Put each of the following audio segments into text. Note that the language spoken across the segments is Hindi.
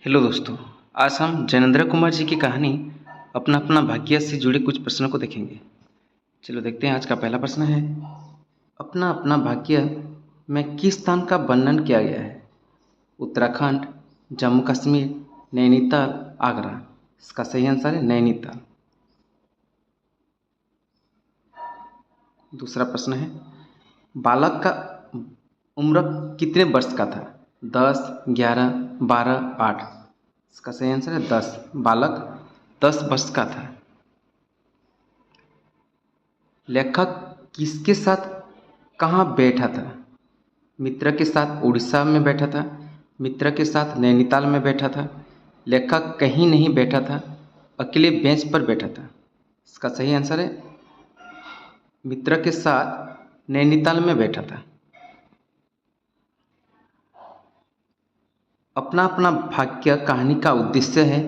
हेलो दोस्तों। आज हम जैनेंद्र कुमार जी की कहानी अपना अपना भाग्य से जुड़े कुछ प्रश्नों को देखेंगे। चलो देखते हैं। आज का पहला प्रश्न है, अपना अपना भाग्य में किस स्थान का वर्णन किया गया है? उत्तराखंड, जम्मू कश्मीर, नैनीताल, आगरा। इसका सही आंसर है नैनीताल। दूसरा प्रश्न है, बालक का उम्र कितने वर्ष का था? 10, 11, 12, 8। इसका सही आंसर है 10। बालक 10 वर्ष का था। लेखक किसके साथ कहाँ बैठा था? मित्र के साथ उड़ीसा में बैठा था, मित्र के साथ नैनीताल में बैठा था, लेखक कहीं नहीं बैठा था, अकेले बेंच पर बैठा था। इसका सही आंसर है मित्र के साथ नैनीताल में बैठा था। अपना अपना भाग्य कहानी का उद्देश्य है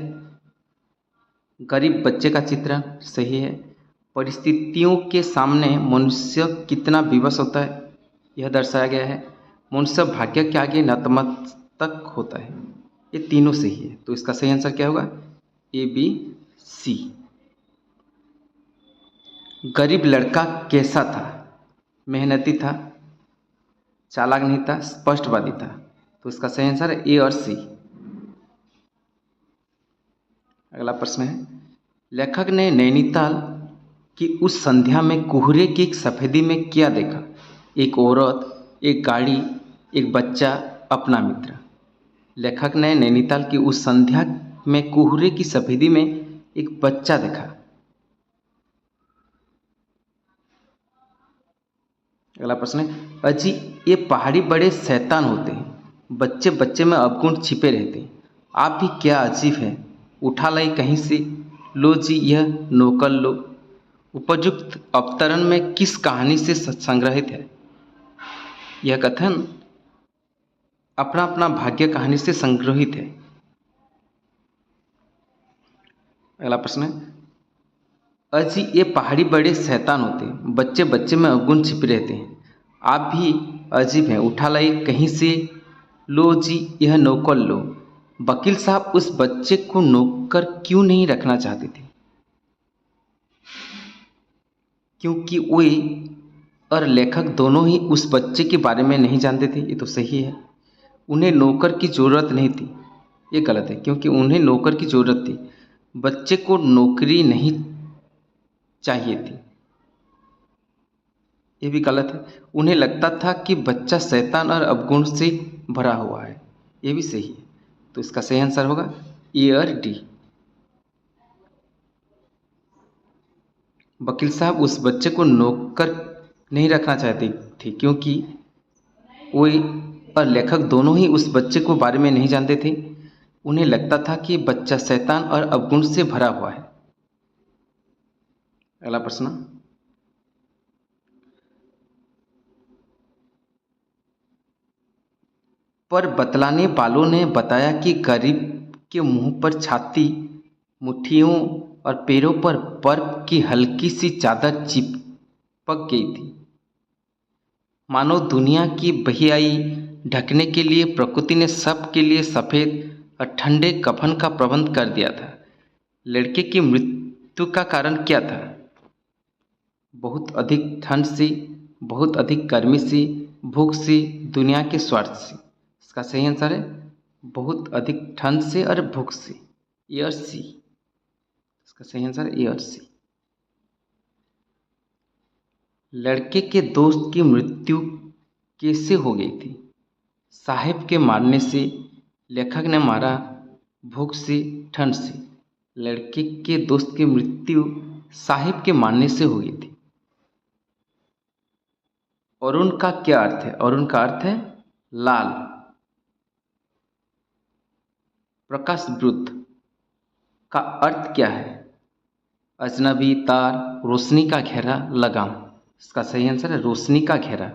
गरीब बच्चे का चित्रण। सही है। परिस्थितियों के सामने मनुष्य कितना विवश होता है, यह दर्शाया गया है। मनुष्य भाग्य के आगे नतमस्तक होता है। ये तीनों सही है, तो इसका सही आंसर क्या होगा? ए, बी, सी। गरीब लड़का कैसा था? मेहनती था, चालाक नहीं था, स्पष्टवादी था। तो इसका सही आंसर है ए और सी। अगला प्रश्न है, लेखक ने नैनीताल की उस संध्या में कोहरे की एक सफेदी में क्या देखा? एक औरत, एक गाड़ी, एक बच्चा, अपना मित्र। लेखक ने नैनीताल की उस संध्या में कोहरे की सफेदी में एक बच्चा देखा। अगला प्रश्न है, अजी ये पहाड़ी बड़े शैतान होते हैं, बच्चे बच्चे में अवगुण छिपे रहते हैं, आप भी क्या अजीब है, उठा लाई कहीं से, लो जी यह नोकर लो। उपयुक्त अवतरण में किस कहानी से संग्रहित है? यह कथन अपना अपना भाग्य कहानी से संग्रहित है। अगला प्रश्न है, अजी ये पहाड़ी बड़े शैतान होते हैं, बच्चे बच्चे में अवगुण छिपे रहते हैं, आप भी अजीब हैं, उठा लाई कहीं से, लो जी यह नौकर लो। वकील साहब उस बच्चे को नौकर क्यों नहीं रखना चाहते थे? क्योंकि वे और लेखक दोनों ही उस बच्चे के बारे में नहीं जानते थे। ये तो सही है। उन्हें नौकर की ज़रूरत नहीं थी। ये गलत है, क्योंकि उन्हें नौकर की ज़रूरत थी। बच्चे को नौकरी नहीं चाहिए थी। ये भी गलत है। उन्हें लगता था कि बच्चा शैतान और अवगुण से भरा हुआ है। ये भी सही है। तो इसका सही आंसर होगा ए और डी। वकील साहब उस बच्चे को नौकर नहीं रखना चाहते थे, क्योंकि वो और लेखक दोनों ही उस बच्चे को बारे में नहीं जानते थे। उन्हें लगता था कि बच्चा शैतान और अवगुण से भरा हुआ है। अगला प्रश्न, पर बतलाने वालों ने बताया कि गरीब के मुंह पर छाती, मुट्ठियों और पैरों पर बर्फ की हल्की सी चादर चिपक गई थी, मानो दुनिया की बहियाई ढकने के लिए प्रकृति ने सबके लिए सफ़ेद और ठंडे कफन का प्रबंध कर दिया था। लड़के की मृत्यु का कारण क्या था? बहुत अधिक ठंड से, बहुत अधिक गर्मी से, भूख से, दुनिया के स्वार्थ से। इसका सही आंसर है बहुत अधिक ठंड से और भूख से, ए और सी। इसका सही आंसर है ए और सी। लड़के के दोस्त की मृत्यु कैसे हो गई थी? साहिब के मारने से, लेखक ने मारा, भूख से, ठंड से। लड़के के दोस्त की मृत्यु साहिब के मारने से हो गई थी। अरुण का क्या अर्थ है? अरुण का अर्थ है लाल। प्रकाश वृत्त का अर्थ क्या है? अजनबी, तार, रोशनी का घेरा, लगाम। इसका सही आंसर है रोशनी का घेरा।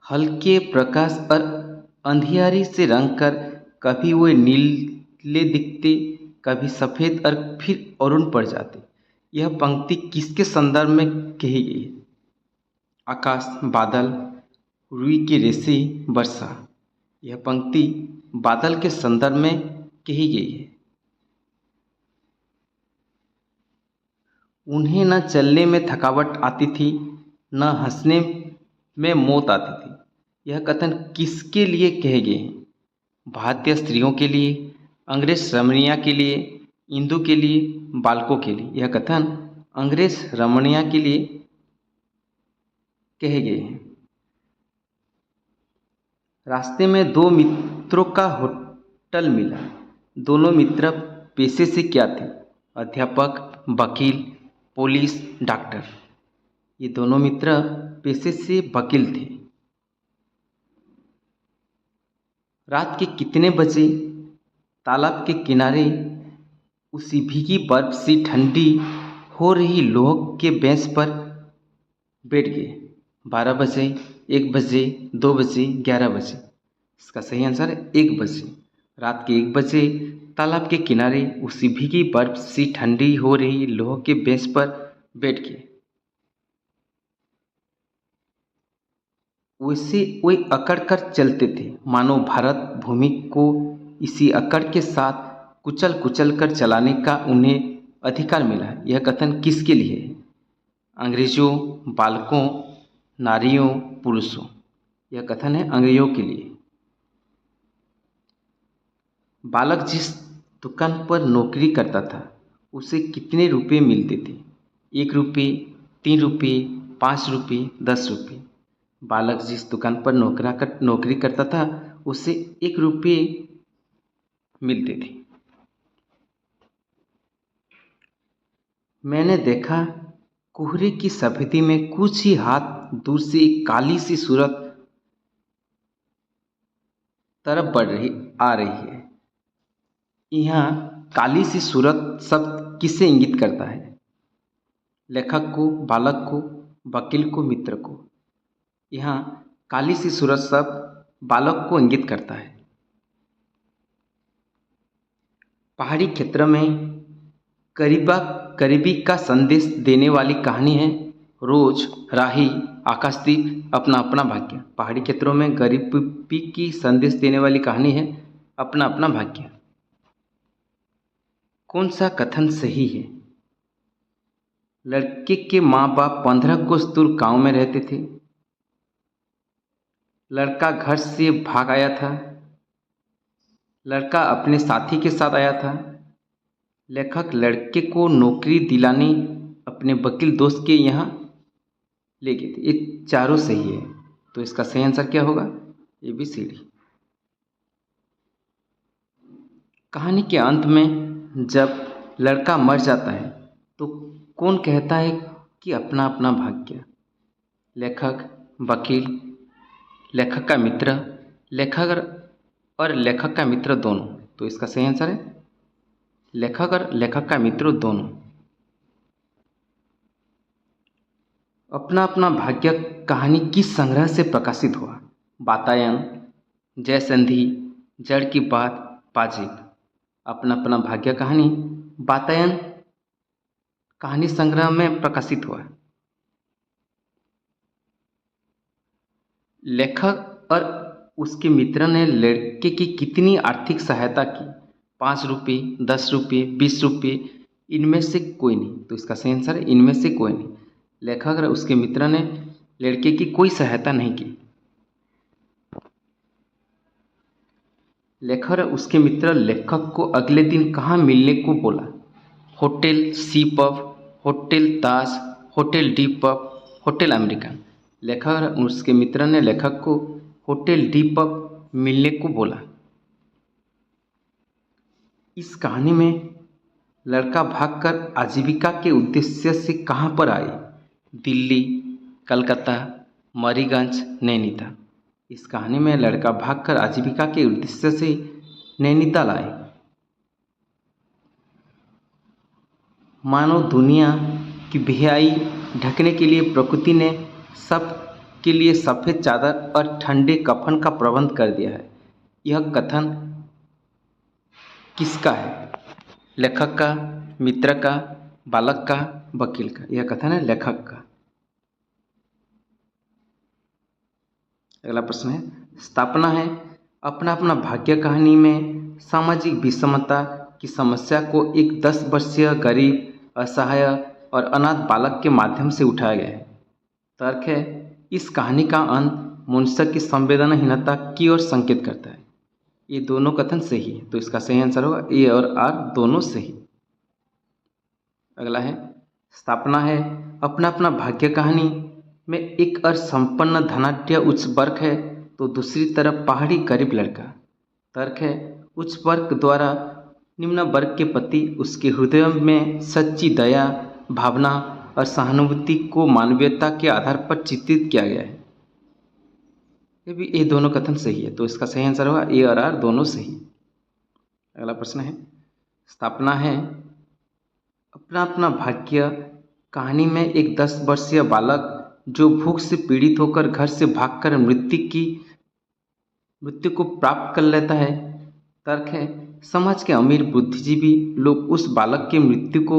हल्के प्रकाश और अंधियारी से रंग कर कभी वो नीले दिखते, कभी सफ़ेद और फिर अरुण पड़ जाते। यह पंक्ति किसके संदर्भ में कही गई है? आकाश, बादल, रुई के रेसे बरसा। यह पंक्ति बादल के संदर्भ में कही गई है। उन्हें न चलने में थकावट आती थी, न हंसने में मौत आती थी। यह कथन किसके लिए कहे गए हैं? भारतीय स्त्रियों के लिए, अंग्रेज रमणिया के लिए, इंदु के लिए, बालकों के लिए। यह कथन अंग्रेज रमणिया के लिए कहे गए हैं। रास्ते में दो मित्रों का होटल मिला। दोनों मित्र पेशे से क्या थे? अध्यापक, वकील, पुलिस, डॉक्टर। ये दोनों मित्र पेशे से वकील थे। रात के कितने बजे तालाब के किनारे उसी भीगी बर्फ सी ठंडी हो रही लोह के बेंच पर बैठ गए? 12 बजे, 1 बजे, 2 बजे, 11 बजे। इसका सही आंसर है 1 बजे। रात के 1 बजे तालाब के किनारे उसी भीगी बर्फ सी ठंडी हो रही लोह के बेंच पर बैठ गए। वैसे वे अकड़ कर चलते थे, मानो भारत भूमि को इसी अकड़ के साथ कुचल कुचल कर चलाने का उन्हें अधिकार मिला है। यह कथन किसके लिए है? अंग्रेजों, बालकों, नारियों, पुरुषों। यह कथन है अंग्रेजों के लिए। बालक जिस दुकान पर नौकरी करता था उसे कितने रुपए मिलते थे? 1 रुपये, 3 रुपये, 5 रुपये, 10 रुपये। बालक जिस दुकान पर नौकरी करता था उसे 1 रुपये मिलते थे। मैंने देखा कोहरे की सफेदी में कुछ ही हाथ दूर से एक काली सी सूरत तरफ आ रही है। यहाँ काली सी सूरत शब्द किसे इंगित करता है? लेखक को, बालक को, वकील को, मित्र को। यहाँ काली सी सूरत शब्द बालक को इंगित करता है। पहाड़ी क्षेत्र में करीबी का संदेश देने वाली कहानी है रोज, राही, आकाशदीप, अपना अपना भाग्य। पहाड़ी क्षेत्रों में गरीबी की संदेश देने वाली कहानी है अपना अपना भाग्य। कौन सा कथन सही है? लड़के के माँ बाप 15 कोस दूर गांव में रहते थे। लड़का घर से भाग आया था। लड़का अपने साथी के साथ आया था। लेखक लड़के को नौकरी दिलाने अपने वकील दोस्त के यहाँ ले गए थे। ये चारों सही है, तो इसका सही आंसर क्या होगा? ABCD। कहानी के अंत में जब लड़का मर जाता है तो कौन कहता है कि अपना अपना भाग्य? लेखक, वकील, लेखक का मित्र, लेखक और लेखक का मित्र दोनों। तो इसका सही आंसर है लेखक और लेखक का मित्र दोनों। अपना अपना भाग्य कहानी किस संग्रह से प्रकाशित हुआ? वातायन, जयसंधि, जड़ की बात, पाजिब। अपना अपना भाग्य कहानी वातायन कहानी संग्रह में प्रकाशित हुआ। लेखक और उसके मित्र ने लड़के की कितनी आर्थिक सहायता की? 5 रुपये, 10 रुपये, 20 रुपये। इनमें से कोई नहीं। तो इसका सही आंसर है इनमें से कोई नहीं। लेखक और उसके मित्र ने लड़के की कोई सहायता नहीं की। लेखक और उसके मित्र लेखक को अगले दिन कहाँ मिलने को बोला? Hotel C pub, hotel Taj, hotel D pub, hotel American. लेखक और उसके मित्र ने लेखक को होटल डी पब मिलने को बोला। इस कहानी में लड़का भागकर आजीविका के उद्देश्य से कहाँ पर आए? दिल्ली, कलकत्ता, मरीगंज, नैनीताल। इस कहानी में लड़का भागकर आजीविका के उद्देश्य से नैनीताल आए। मानव दुनिया की बेहयाई ढकने के लिए प्रकृति ने सब के लिए सफ़ेद चादर और ठंडे कफन का प्रबंध कर दिया है। यह कथन किसका है? लेखक का, मित्र का, बालक का, वकील का। यह कथन है लेखक का। अगला प्रश्न है, स्थापना है अपना अपना भाग्य कहानी में सामाजिक विषमता की समस्या को एक 10 वर्षीय गरीब, असहाय और अनाथ बालक के माध्यम से उठाया गया है। तर्क है, इस कहानी का अंत मनुष्य की संवेदनहीनता की ओर संकेत करता है। ये दोनों कथन सही है, तो इसका सही आंसर होगा ए और आर दोनों सही। अगला है, स्थापना है अपना अपना भाग्य कहानी में एक असंपन्न धनाढ्य उच्च वर्ग है तो दूसरी तरफ पहाड़ी गरीब लड़का। तर्क है, उच्च वर्ग द्वारा निम्न वर्ग के प्रति उसके हृदय में सच्ची दया, भावना और सहानुभूति को मानवीयता के आधार पर चित्रित किया गया है। ये दोनों कथन सही है, तो इसका सही आंसर होगा ए और आर दोनों सही। अगला प्रश्न है, स्थापना है अपना अपना भाग्य कहानी में एक 10 वर्षीय बालक जो भूख से पीड़ित होकर घर से भागकर मृत्यु को प्राप्त कर लेता है। तर्क है, समाज के अमीर बुद्धिजीवी लोग उस बालक की मृत्यु को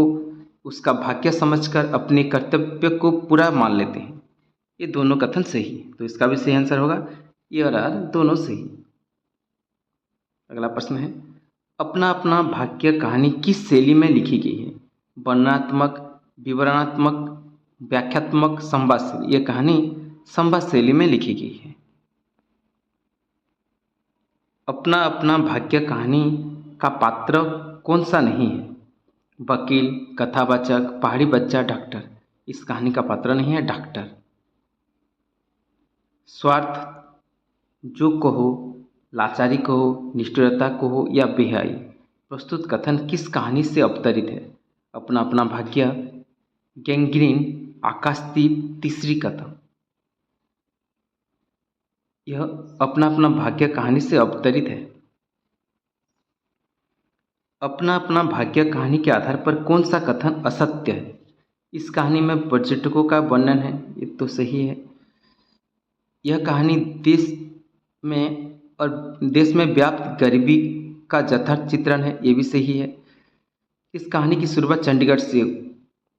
उसका भाग्य समझकर अपने कर्तव्य को पूरा मान लेते हैं। ये दोनों कथन सही है, तो इसका भी सही आंसर होगा ए और आर दोनों सही। अगला प्रश्न है, अपना अपना भाग्य कहानी किस शैली में लिखी गई है? वर्णनात्मक, विवरणात्मक, व्याख्यात्मक, संवाद शैली। यह कहानी संवाद शैली में लिखी गई है। अपना अपना भाग्य कहानी का पात्र कौन सा नहीं है? वकील, कथावाचक, पहाड़ी बच्चा, डॉक्टर। इस कहानी का पात्र नहीं है डॉक्टर। स्वार्थ जो कहो, लाचारी कहो, निष्ठुरता कहो या बेहयाई, प्रस्तुत कथन किस कहानी से अवतरित है? अपना अपना भाग्य, गैंग्रीन, आकाशदीप, तीसरी कथन। यह अपना अपना भाग्य कहानी से अवतरित है। अपना अपना भाग्य कहानी के आधार पर कौन सा कथन असत्य है? इस कहानी में पर्यटकों का वर्णन है, ये तो सही है। यह कहानी देश में व्याप्त गरीबी का यथार्थ चित्रण है, ये भी सही है। इस कहानी की शुरुआत चंडीगढ़ से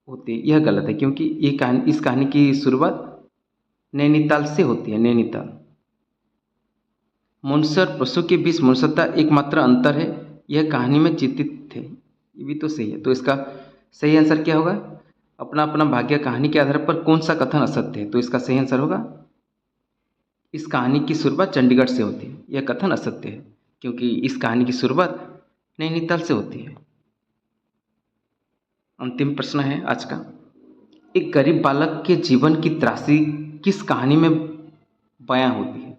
होती है, यह गलत है क्योंकि इस कहानी की शुरुआत नैनीताल से होती है, नैनीताल। मनुष्य और पशु के बीच मनुष्यता एकमात्र अंतर है, यह कहानी में चित्रित है, ये भी तो सही है। तो इसका सही आंसर क्या होगा? अपना अपना भाग्य कहानी के आधार पर कौन सा कथन असत्य है? तो इसका सही आंसर होगा इस कहानी की शुरुआत चंडीगढ़ से होती है, यह कथन असत्य है क्योंकि इस कहानी की शुरुआत नैनीताल से होती है। अंतिम प्रश्न है आज का, एक गरीब बालक के जीवन की त्रासदी किस कहानी में बयां होती है?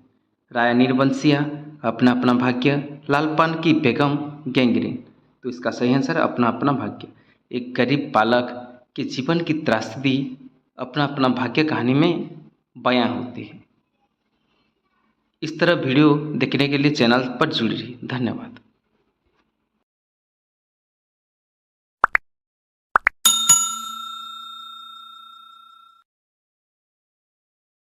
राया नीरबंसिया, अपना अपना भाग्य, लालपान की बेगम, गैंग्रीन। तो इसका सही आंसर है अपना अपना भाग्य। एक गरीब बालक के जीवन की त्रासदी अपना अपना भाग्य कहानी में बयां होती है। इस तरह वीडियो देखने के लिए चैनल पर जुड़ी रहिए। धन्यवाद।